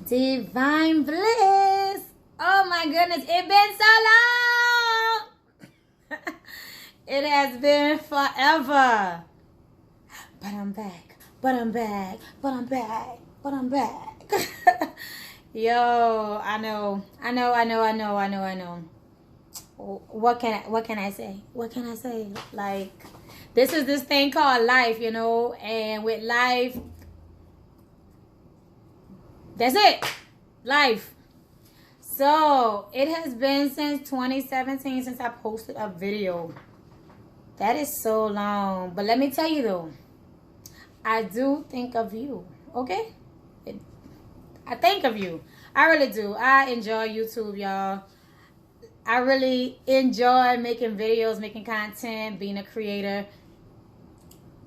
Divine Bliss. Oh my goodness, it's been so long. It has been forever. But I'm back. But I'm back. But I'm back. But I'm back. Yo, I know. What can I say? What can I say? Like, this is this thing called life, you know, and with life, that's it. Life. So, it has been since 2017 since I posted a video. That is so long. But let me tell you though, I do think of you, okay? I think of you. I really do. I enjoy YouTube, y'all. I really enjoy making videos, making content, being a creator.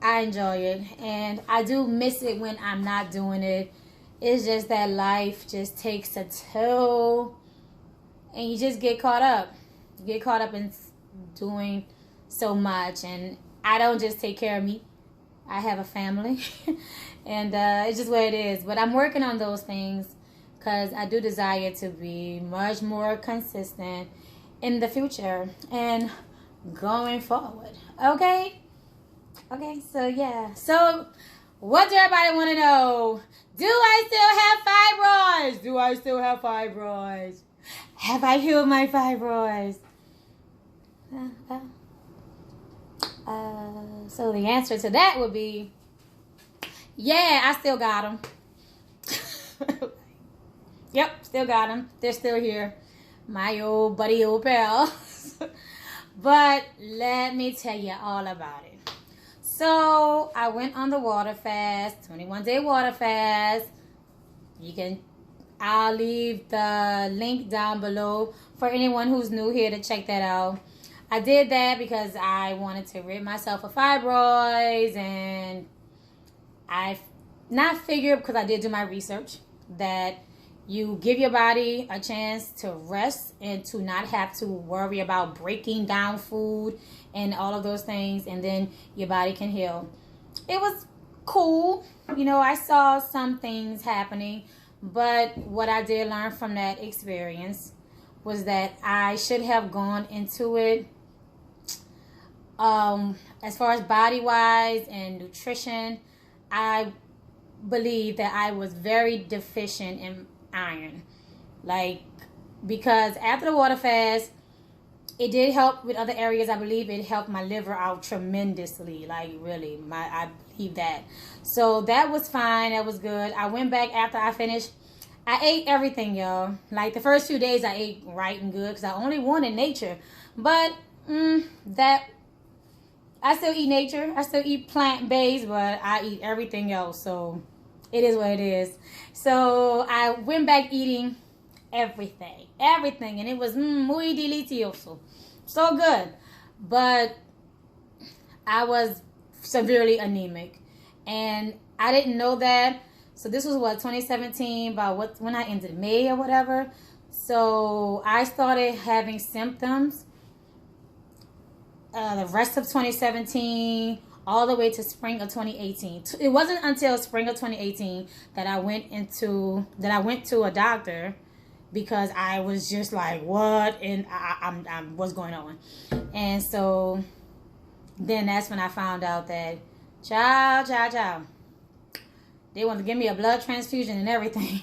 I enjoy it. And I do miss it when I'm not doing it. It's just that life just takes a toll. And you just get caught up. You get caught up in doing so much. And I don't just take care of me. I have a family. And it's just what it is. But I'm working on those things because I do desire to be much more consistent in the future and going forward. Okay? Okay, so yeah. So, what do everybody want to know? Do I still have fibroids? Do I still have fibroids? Have I healed my fibroids? So the answer to that would be, yeah, I still got them. Yep, still got them. They're still here. My old buddy, old pals. But let me tell you all about it. So I went on the water fast, 21-day water fast. I'll leave the link down below for anyone who's new here to check that out. I did that because I wanted to rid myself of fibroids, and I not figured, because I did do my research, that you give your body a chance to rest and to not have to worry about breaking down food and all of those things, and then your body can heal. It was cool. You know, I saw some things happening, but what I did learn from that experience was that I should have gone into it as far as body-wise and nutrition. I believe that I was very deficient in iron, like, because after the water fast, it did help with other areas. I believe it helped my liver out tremendously, like really, I believe that. So that was fine. That was good. I went back after I finished. I ate everything, y'all. Like, the first few days I ate right and good because I only wanted nature, but that I still eat nature. I still eat plant-based, but I eat everything else. So it is what it is. So I went back eating everything. And it was muy delicioso. So good. But I was severely anemic. And I didn't know that. So this was what, 2017, about when I ended May or whatever. So I started having symptoms the rest of 2017, all the way to spring of 2018. It wasn't until spring of 2018 that I went to a doctor, because I was just like, what? And I'm what's going on? And so then that's when I found out that, child, they wanted to give me a blood transfusion and everything.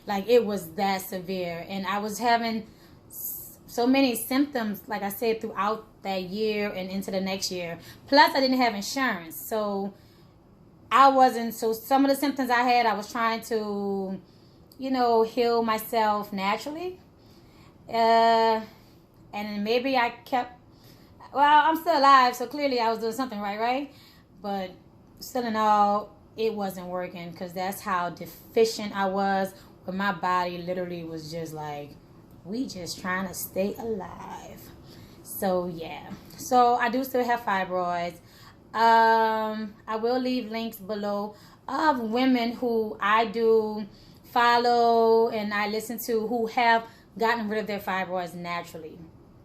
Like, it was that severe. And I was having so many symptoms, like I said, throughout that year and into the next year. Plus, I didn't have insurance. So some of the symptoms I had, I was trying to, you know, heal myself naturally. And maybe I I'm still alive, so clearly I was doing something right? But still in all, it wasn't working, because that's how deficient I was, where my body literally was just like, we just trying to stay alive. So yeah, so I do still have fibroids. I will leave links below of women who I do follow and I listen to who have gotten rid of their fibroids naturally.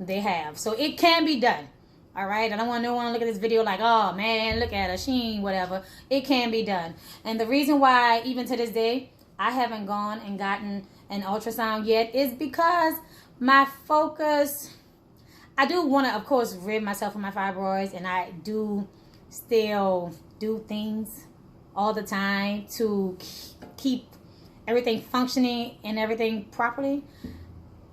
They have. So it can be done. All right. I don't want no one to look at this video like, oh man, look at her, she ain't whatever. It can be done. And the reason why, even to this day, I haven't gone and gotten an ultrasound yet is because my focus, I do want to, of course, rid myself of my fibroids, and I do still do things all the time to keep everything functioning and everything properly.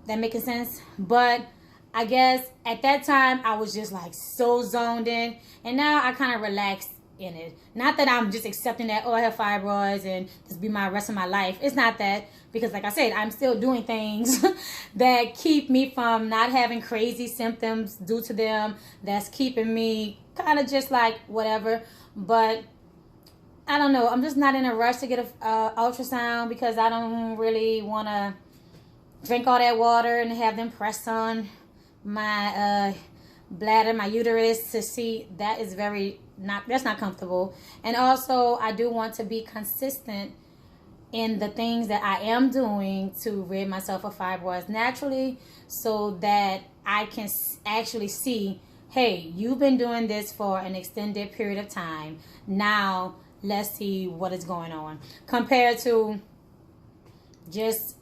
That making sense? But I guess at that time I was just like so zoned in, and now I kind of relaxed in it. Not that I'm just accepting that, oh, I have fibroids and this be my rest of my life. It's not that, because like I said, I'm still doing things that keep me from not having crazy symptoms due to them. That's keeping me kind of just like whatever. But I don't know. I'm just not in a rush to get a ultrasound, because I don't really want to drink all that water and have them press on my bladder, my uterus, to see. That is that's not comfortable. And also I do want to be consistent in the things that I am doing to rid myself of fibroids naturally, so that I can actually see, hey, you've been doing this for an extended period of time. Now let's see what is going on, compared to just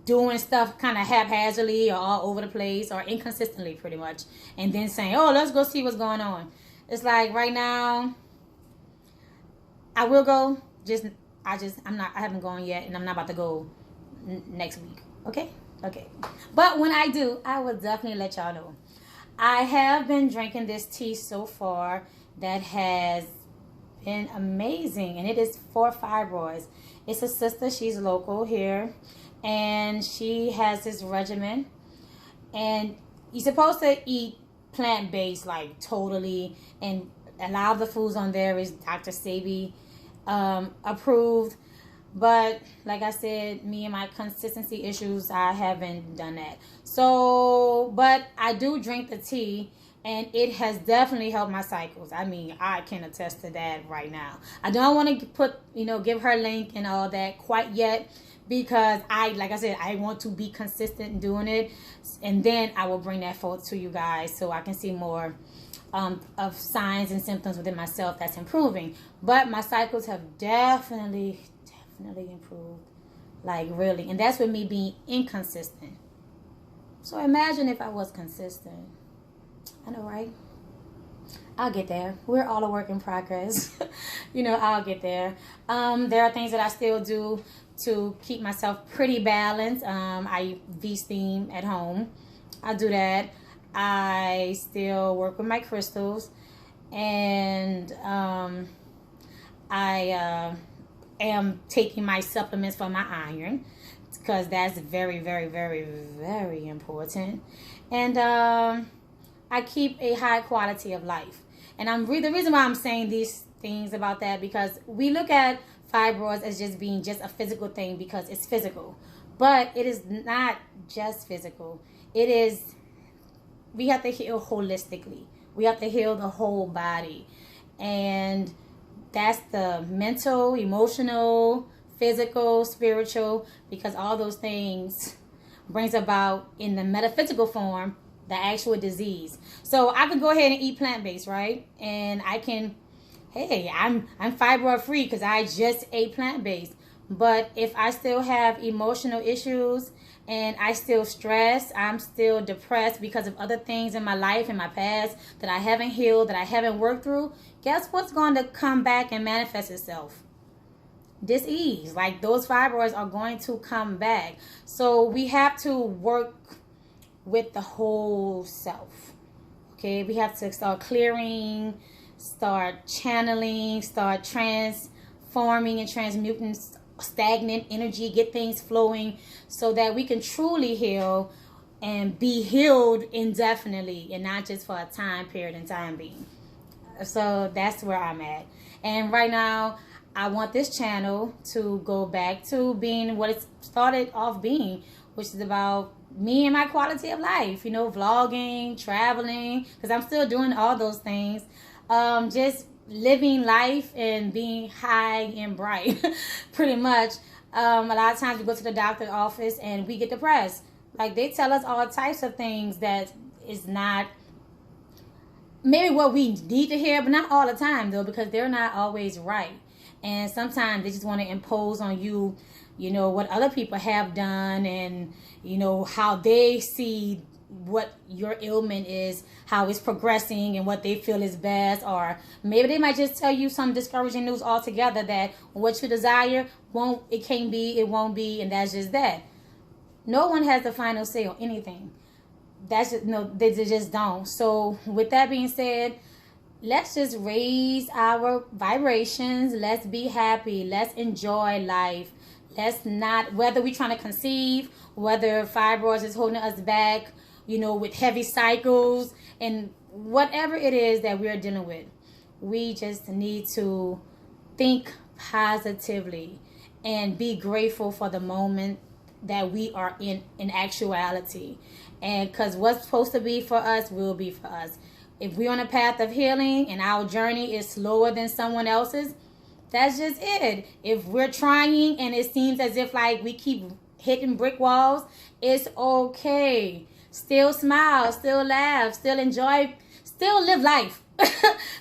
doing stuff kind of haphazardly or all over the place or inconsistently pretty much, and then saying, oh, let's go see what's going on. It's like right now I will go, I haven't gone yet, and I'm not about to go next week. Okay. But when I do, I will definitely let y'all know. I have been drinking this tea so far that has been amazing, and it is for fibroids. It's a sister, she's local here, and she has this regimen, and you're supposed to eat plant-based, like totally, and a lot of the foods on there is Dr. Sebi approved. But like I said, me and my consistency issues, I haven't done that. So, but I do drink the tea, and it has definitely helped my cycles. I mean, I can attest to that right now. I don't want to put, give her link and all that quite yet, because like I said, I want to be consistent in doing it, and then I will bring that forth to you guys so I can see more of signs and symptoms within myself that's improving. But my cycles have definitely improved, like really, and that's with me being inconsistent. So imagine if I was consistent. I know, right? I'll get there. We're all a work in progress. I'll get there. There are things that I still do to keep myself pretty balanced. I V-steam at home. I do that. I still work with my crystals, and I am taking my supplements for my iron, because that's very, very, very, very important. And I keep a high quality of life. And the reason why I'm saying these things about that, because we look at fibroids as just being just a physical thing because it's physical. But it is not just physical. We have to heal holistically. We have to heal the whole body. And that's the mental, emotional, physical, spiritual, because all those things brings about, in the metaphysical form, the actual disease. So I could go ahead and eat plant-based, right? And I can, hey, I'm fibroid free because I just ate plant-based. But if I still have emotional issues, and I still stress, I'm still depressed because of other things in my life, in my past, that I haven't healed, that I haven't worked through, guess what's going to come back and manifest itself? Dis-ease. Like, those fibroids are going to come back. So we have to work with the whole self. Okay, we have to start clearing, start channeling, start transforming and transmuting stagnant energy, get things flowing, so that we can truly heal and be healed indefinitely, and not just for a time period and time being. So that's where I'm at. And right now, I want this channel to go back to being what it started off being, which is about me and my quality of life, vlogging, traveling, because I'm still doing all those things. Just living life and being high and bright, pretty much. A lot of times we go to the doctor's office and we get depressed. Like, they tell us all types of things that is not maybe what we need to hear, but not all the time, though, because they're not always right. And sometimes they just want to impose on you, you know, what other people have done, and, you know, how they see what your ailment is, how it's progressing, and what they feel is best. Or maybe they might just tell you some discouraging news altogether, that what you desire can't be, it won't be, and that's just that. No one has the final say on anything. That's just, no, they just don't. So with that being said, let's just raise our vibrations. Let's be happy. Let's enjoy life. Let's not, whether we're trying to conceive, whether fibroids is holding us back, you know, with heavy cycles, and whatever it is that we're dealing with, we just need to think positively and be grateful for the moment that we are in actuality. And because what's supposed to be for us will be for us. If we're on a path of healing and our journey is slower than someone else's, that's just it. If we're trying and it seems as if like we keep hitting brick walls, it's okay. Still smile, still laugh, still enjoy, still live life.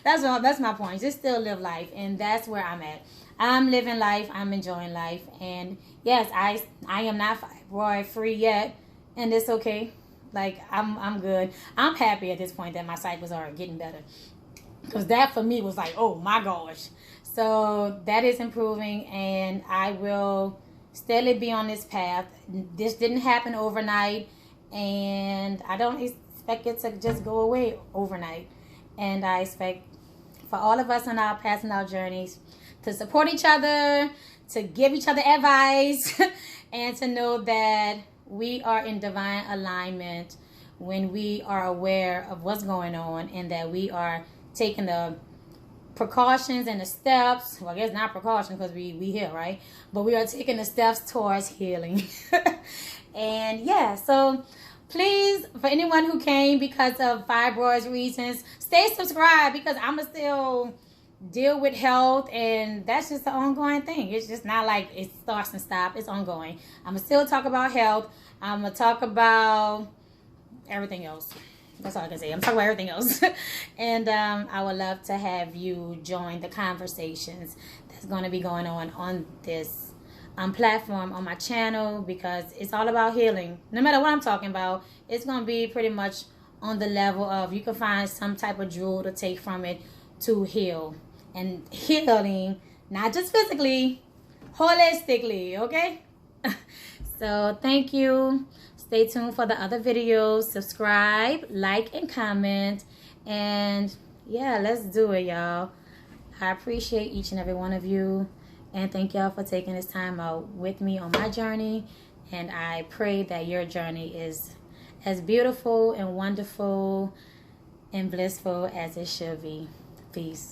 That's my point. Just still live life. And that's where I'm at. I'm living life. I'm enjoying life. And yes, I am not fibroid free yet. And it's okay. Like, I'm good. I'm happy at this point that my cycles are getting better. Because that for me was like, oh my gosh. So that is improving, and I will steadily be on this path. This didn't happen overnight, and I don't expect it to just go away overnight. And I expect for all of us on our paths and our journeys to support each other, to give each other advice, and to know that we are in divine alignment when we are aware of what's going on, and that we are taking the precautions and the steps. Well, I guess not precautions because we heal, right? But we are taking the steps towards healing. And yeah, so please, for anyone who came because of fibroids reasons, stay subscribed, because I'ma still deal with health, and that's just an ongoing thing. It's just not like it starts and stops. It's ongoing. I'ma still talk about health. I'ma talk about everything else. That's all I can say. I'm talking about everything else. And I would love to have you join the conversations that's going to be going on this platform, on my channel, because it's all about healing. No matter what I'm talking about, it's going to be pretty much on the level of, you can find some type of jewel to take from it to heal. And healing, not just physically, holistically, okay? So thank you. Stay tuned for the other videos. Subscribe, like, and comment. And yeah, let's do it, y'all. I appreciate each and every one of you. And thank y'all for taking this time out with me on my journey. And I pray that your journey is as beautiful and wonderful and blissful as it should be. Peace.